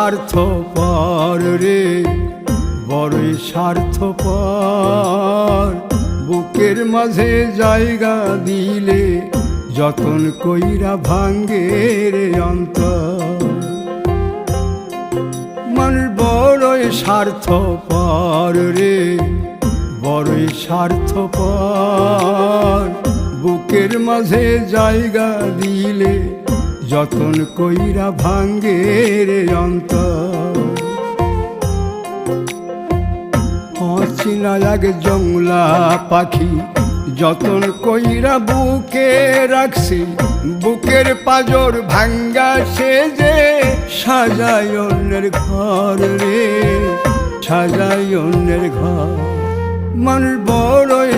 স্বার্থপর রে, বড়ই স্বার্থপর। বুকের মাঝে জায়গা দিলে যতন কইরা ভাঙ্গে রে অন্তর। মানুষ বড়ই স্বার্থপর রে, বড়ই স্বার্থপর। বুকের মাঝে জায়গা দিলে যতন কইরা ভাঙ্গে রে অন্তর। অচিনা এক জংলা পাখি যতন কইরা বুকে রাখছি, বুকের পাজর ভাঙ্গা সে যে সাজায় অন্যের ঘর রে, সাজায় অন্যের ঘর। মানুষ বড়ই